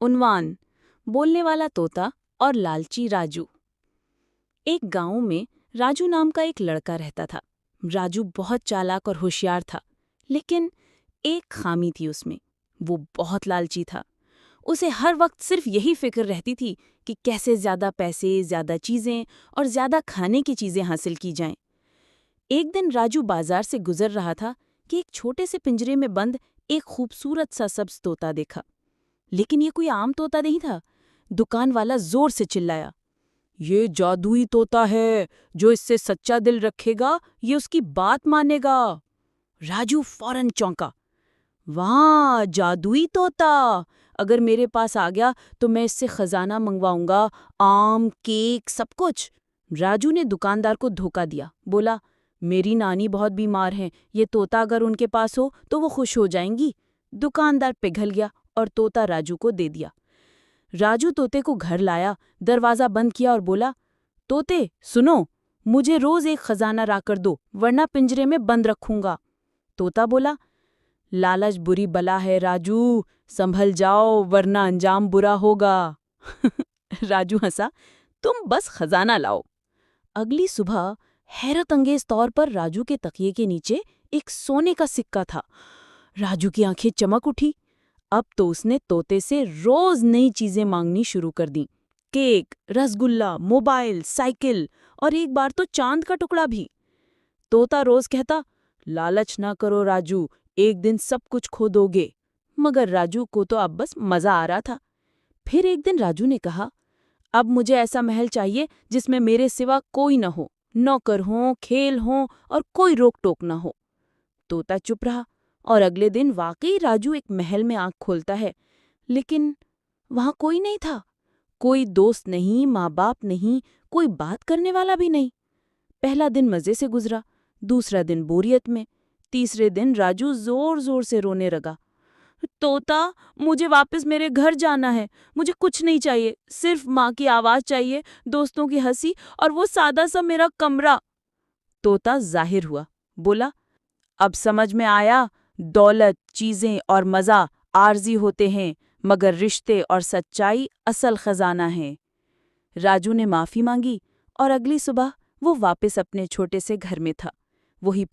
उन्वान: बोलने वाला तोता और लालची राजू। एक गांव में राजू नाम का एक लड़का रहता था। राजू बहुत चालाक और होशियार था, लेकिन एक खामी थी उसमें। वो बहुत लालची था। उसे हर वक्त सिर्फ यही फिक्र रहती थी कि कैसे ज्यादा पैसे, ज्यादा चीजें और ज्यादा खाने की चीजें हासिल की जाएं। एक दिन राजू बाजार से गुजर रहा था कि एक छोटे से पिंजरे में बंद एक खूबसूरत सा सब्ज तोता देखा। लेकिन ये कोई आम तोता नहीं था। दुकान वाला जोर से चिल्लाया, "ये जादुई तोता है। जो इससे सच्चा दिल रखेगा, ये उसकी बात मानेगा।" राजू फौरन चौंका। वाह, जादुई तोता! अगर मेरे पास आ गया तो मैं इससे खजाना मंगवाऊंगा, आम, केक, सब कुछ। राजू ने दुकानदार को धोखा दिया। बोला, मेरी नानी बहुत बीमार है, ये तोता अगर उनके पास हो तो वो खुश हो जाएंगी। दुकानदार पिघल गया और तोता राजू को दे दिया। राजू तोते को घर लाया, दरवाजा बंद किया और बोला, तोते सुनो, मुझे रोज एक खजाना लाकर दो, वरना पिंजरे में बंद रखूंगा। तोता बोला, लालच बुरी बला है राजू, संभल जाओ वरना अंजाम बुरा होगा। राजू हंसा, तुम बस खजाना लाओ। अगली सुबह हैरत अंगेज तौर पर राजू के तकिए के नीचे एक सोने का सिक्का था। राजू की आंखें चमक उठी। अब तो उसने तोते से रोज नई चीजें मांगनी शुरू कर दी। केक, रसगुल्ला, मोबाइल, साइकिल और एक बार तो चांद का टुकड़ा भी। तोता रोज कहता, लालच ना करो राजू, एक दिन सब कुछ खो दोगे। मगर राजू को तो अब बस मजा आ रहा था। फिर एक दिन राजू ने कहा, अब मुझे ऐसा महल चाहिए जिसमें मेरे सिवा कोई न हो, नौकर हों, खेल हों और कोई रोक टोक न हो। तोता चुप रहा और अगले दिन वाकई राजू एक महल में आंख खोलता है, लेकिन वहां कोई नहीं था। कोई दोस्त नहीं, माँ बाप नहीं, कोई बात करने वाला भी नहीं। पहला दिन मजे से गुजरा, दूसरा दिन बोरियत में, तीसरे दिन राजू जोर जोर से रोने लगा। तोता, मुझे वापस मेरे घर जाना है। मुझे कुछ नहीं चाहिए, सिर्फ माँ की आवाज चाहिए, दोस्तों की हंसी और वो सादा सा मेरा कमरा। तोता जाहिर हुआ, बोला, अब समझ में आया, दौलत, चीजें और मजा आर्जी होते हैं, मगर रिश्ते और सच्चाई असल खजाना है। राजू ने माफी मांगी और अगली सुबह वो वापस अपने छोटे से घर में था। वही